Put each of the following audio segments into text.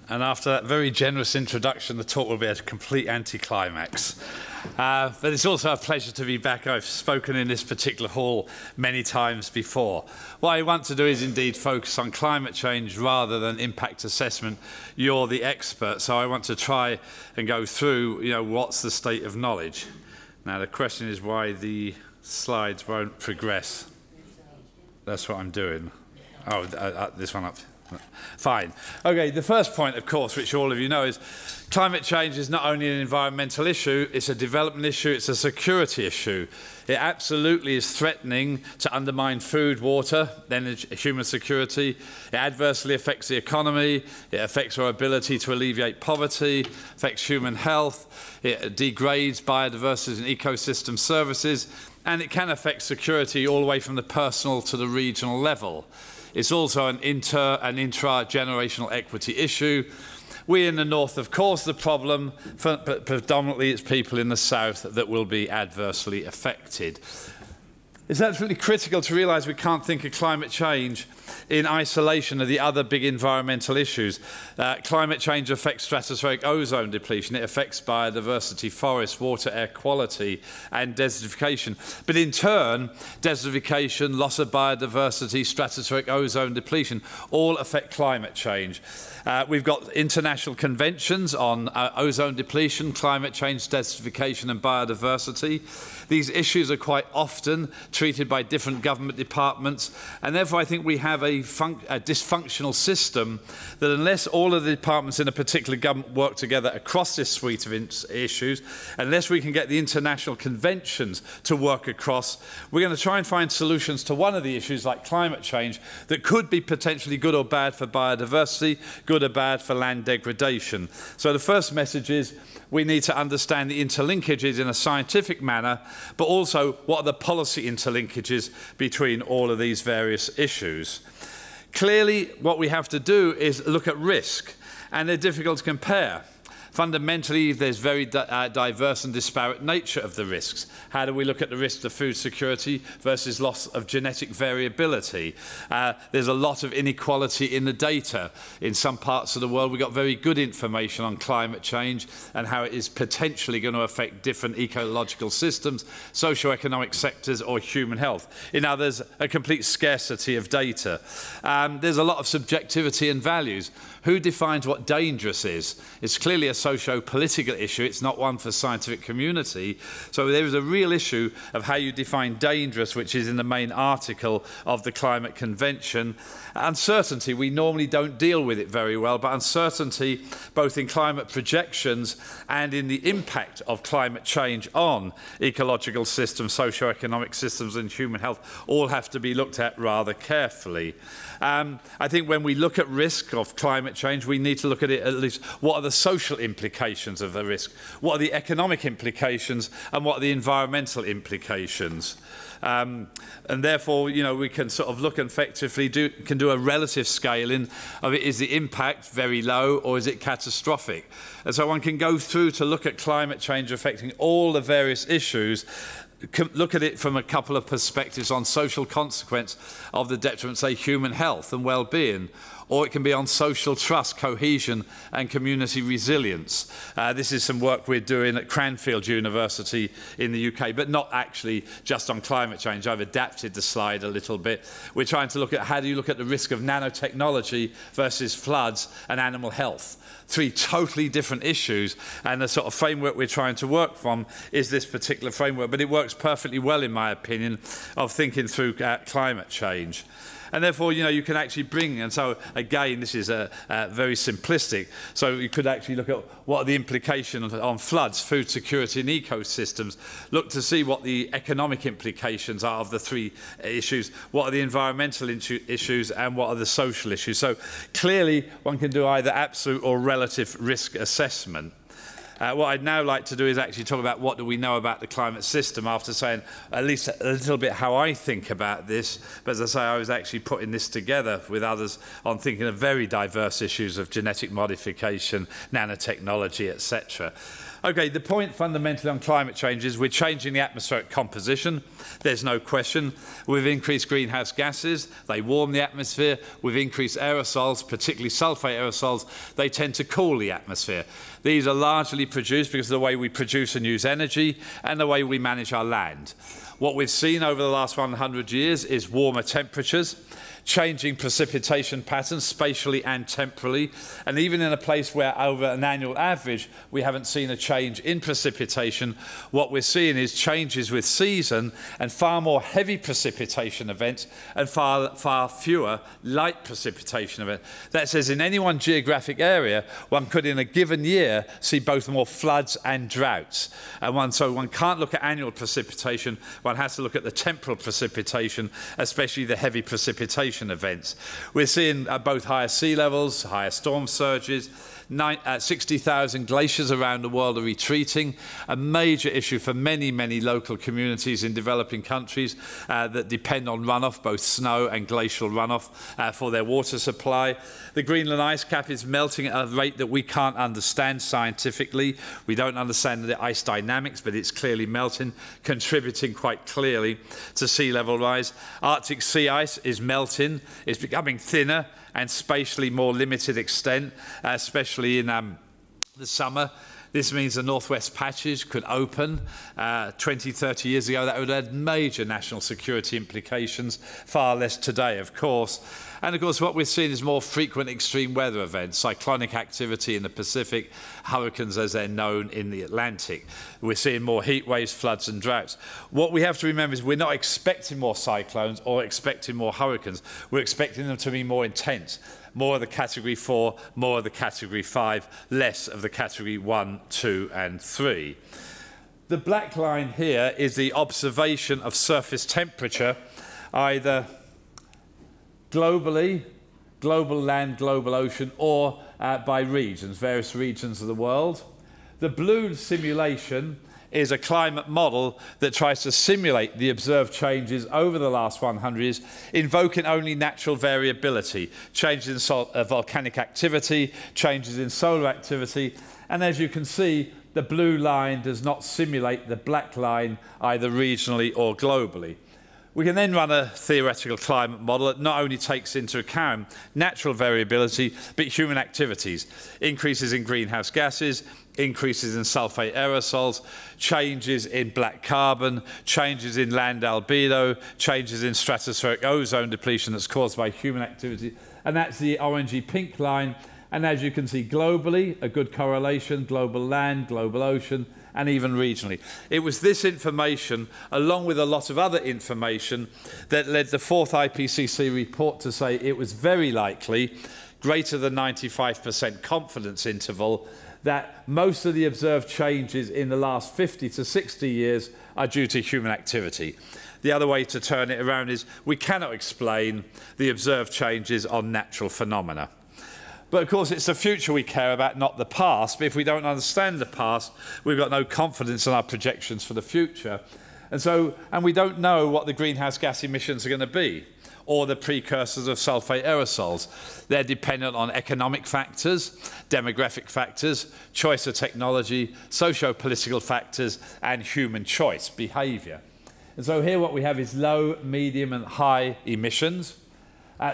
And after that very generous introduction, the talk will be a complete anticlimax. But it's also a pleasure to be back. I've spoken in this particular hall many times before. What I want to do is indeed focus on climate change rather than impact assessment. You're the expert, so I want to try and go through, what's the state of knowledge. Now, the question is why the slides won't progress. That's what I'm doing. Oh, this one up. Fine. Okay, the first point, of course, which all of you know, is climate change is not only an environmental issue, it's a development issue, it's a security issue. It absolutely is threatening to undermine food, water, energy, human security. It adversely affects the economy. It affects our ability to alleviate poverty, affects human health. It degrades biodiversity and ecosystem services, and it can affect security all the way from the personal to the regional level. It's also an intra-generational equity issue. We in the north, of course, the problem, but predominantly it's people in the south that will be adversely affected. It's absolutely critical to realise we can't think of climate change in isolation of the other big environmental issues. Climate change affects stratospheric ozone depletion. It affects biodiversity, forest, water, air quality, and desertification. But in turn, desertification, loss of biodiversity, stratospheric ozone depletion all affect climate change. We've got international conventions on ozone depletion, climate change, desertification, and biodiversity. These issues are quite often treated by different government departments, and therefore I think we have a dysfunctional system that unless all of the departments in a particular government work together across this suite of issues, unless we can get the international conventions to work across, we're going to try and find solutions to one of the issues like climate change that could be potentially good or bad for biodiversity, good or bad for land degradation. So the first message is we need to understand the interlinkages in a scientific manner, but also what are the policy interlinkages between all of these various issues. Clearly, what we have to do is look at risk, and they're difficult to compare. Fundamentally, there's very diverse and disparate nature of the risks. How do we look at the risk of food security versus loss of genetic variability? There's a lot of inequality in the data. In some parts of the world, we've got very good information on climate change and how it is potentially going to affect different ecological systems, socio-economic sectors, or human health. In others, a complete scarcity of data. There's a lot of subjectivity and values. Who defines what dangerous is? It's clearly a socio-political issue. It's not one for the scientific community. So there is a real issue of how you define dangerous, which is in the main article of the Climate Convention. Uncertainty, we normally don't deal with it very well, but uncertainty, both in climate projections and in the impact of climate change on ecological systems, socio-economic systems, and human health, all have to be looked at rather carefully. I think when we look at risk of climate change, we need to look at it at least, what are the social implications of the risk? What are the economic implications? And what are the environmental implications? And therefore, we can sort of look and effectively do a relative scaling of it. Is the impact very low or is it catastrophic? And so one can go through to look at climate change affecting all the various issues, look at it from a couple of perspectives on social consequence of the detriment, say, human health and well-being, or it can be on social trust, cohesion, and community resilience. This is some work we're doing at Cranfield University in the UK, but not actually just on climate change. I've adapted the slide a little bit. We're trying to look at how do you look at the risk of nanotechnology versus floods and animal health. Three totally different issues, and the sort of framework we're trying to work from is this particular framework, but it works perfectly well, in my opinion, of thinking through climate change. And therefore, you can actually bring, and so again, this is very simplistic, so you could actually look at what are the implications on floods, food security and ecosystems, look to see what the economic implications are of the three issues, what are the environmental issues, and what are the social issues. So clearly, one can do either absolute or relative risk assessment. What I'd now like to do is actually talk about what do we know about the climate system after saying at least a little bit how I think about this. But as I say, I was actually putting this together with others on thinking of very diverse issues of genetic modification, nanotechnology, etc. Okay, the point fundamentally on climate change is we're changing the atmospheric composition. There's no question. We've increased greenhouse gases. They warm the atmosphere. We've increased aerosols, particularly sulfate aerosols. They tend to cool the atmosphere. These are largely produced because of the way we produce and use energy and the way we manage our land. What we've seen over the last 100 years is warmer temperatures, changing precipitation patterns spatially and temporally, and even in a place where over an annual average we haven't seen a change in precipitation, what we're seeing is changes with season and far more heavy precipitation events and far fewer light precipitation events. That says in any one geographic area one could in a given year see both more floods and droughts. So one can't look at annual precipitation, one has to look at the temporal precipitation, especially the heavy precipitation events. We're seeing both higher sea levels, higher storm surges, 60,000 glaciers around the world are retreating, a major issue for many, many local communities in developing countries that depend on runoff, both snow and glacial runoff, for their water supply. The Greenland ice cap is melting at a rate that we can't understand scientifically. We don't understand the ice dynamics, but it's clearly melting, contributing quite clearly to sea level rise. Arctic sea ice is melting, it's becoming thinner and spatially more limited extent, especially in the summer. This means the Northwest Passage could open 20, 30 years ago. That would have had major national security implications, far less today, of course. And of course, what we're seeing is more frequent extreme weather events, cyclonic activity in the Pacific, hurricanes as they're known in the Atlantic. We're seeing more heat waves, floods and droughts. What we have to remember is we're not expecting more cyclones or expecting more hurricanes. We're expecting them to be more intense. More of the Category 4, more of the Category 5, less of the Category 1, 2 and 3. The black line here is the observation of surface temperature, either globally, global land, global ocean, or by regions, various regions of the world. The blue simulation is a climate model that tries to simulate the observed changes over the last 100 years, invoking only natural variability, changes in volcanic activity, changes in solar activity, and as you can see, the blue line does not simulate the black line either regionally or globally. We can then run a theoretical climate model that not only takes into account natural variability, but human activities, increases in greenhouse gases, increases in sulfate aerosols, changes in black carbon, changes in land albedo, changes in stratospheric ozone depletion that's caused by human activity. And that's the orangey pink line. And as you can see, globally, a good correlation, global land, global ocean, and even regionally. It was this information, along with a lot of other information, that led the fourth IPCC report to say it was very likely, greater than 95% confidence interval, that most of the observed changes in the last 50 to 60 years are due to human activity. The other way to turn it around is we cannot explain the observed changes on natural phenomena. But of course, it's the future we care about, not the past. But if we don't understand the past, we've got no confidence in our projections for the future. And we don't know what the greenhouse gas emissions are going to be, or the precursors of sulfate aerosols. They're dependent on economic factors, demographic factors, choice of technology, socio-political factors, and human choice, behaviour. And so here what we have is low, medium, and high emissions.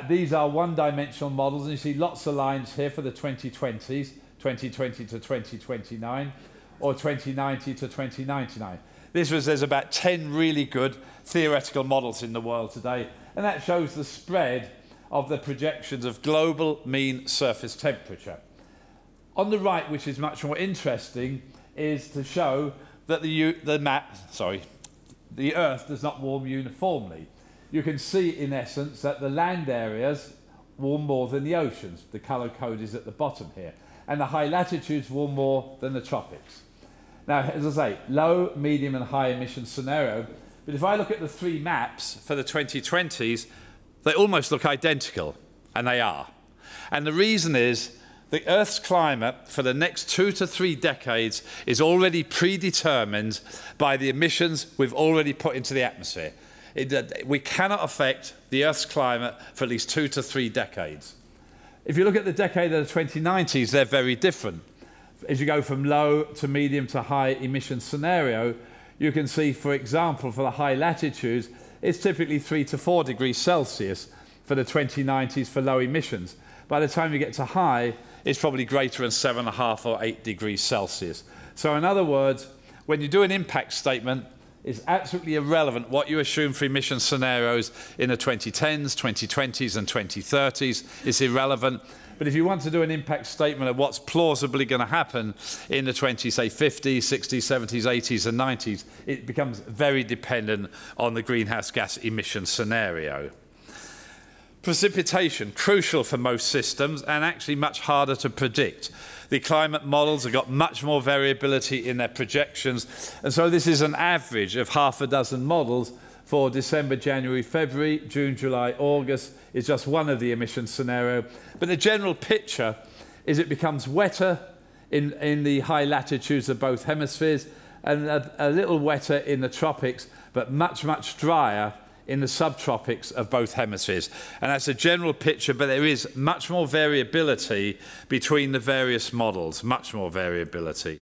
These are one-dimensional models, and you see lots of lines here for the 2020s, 2020 to 2029, or 2090 to 2099. There's about 10 really good theoretical models in the world today, and that shows the spread of the projections of global mean surface temperature. On the right, which is much more interesting, is to show that the Earth does not warm uniformly. You can see, in essence, that the land areas warm more than the oceans. The colour code is at the bottom here. And the high latitudes warm more than the tropics. Now, as I say, low, medium and high emission scenario. But if I look at the three maps for the 2020s, they almost look identical. And they are. And the reason is the Earth's climate for the next 2 to 3 decades is already predetermined by the emissions we've already put into the atmosphere. We cannot affect the Earth's climate for at least 2 to 3 decades. If you look at the decade of the 2090s, they're very different. as you go from low to medium to high emission scenario, you can see, for example, for the high latitudes, it's typically 3 to 4 degrees Celsius for the 2090s for low emissions. By the time you get to high, it's probably greater than 7.5 or 8 degrees Celsius. So in other words, when you do an impact statement, it's absolutely irrelevant what you assume for emission scenarios in the 2010s, 2020s and 2030s. It's irrelevant. But if you want to do an impact statement of what's plausibly going to happen in the 20s, say 50s, 60s, 70s, 80s and 90s, it becomes very dependent on the greenhouse gas emission scenario. Precipitation, crucial for most systems and actually much harder to predict. The climate models have got much more variability in their projections, and so this is an average of half a dozen models for December, January, February, June, July, August is just one of the emission scenario. But the general picture is it becomes wetter in the high latitudes of both hemispheres and a little wetter in the tropics, but much, much drier in the subtropics of both hemispheres. And that's a general picture, but there is much more variability between the various models, much more variability.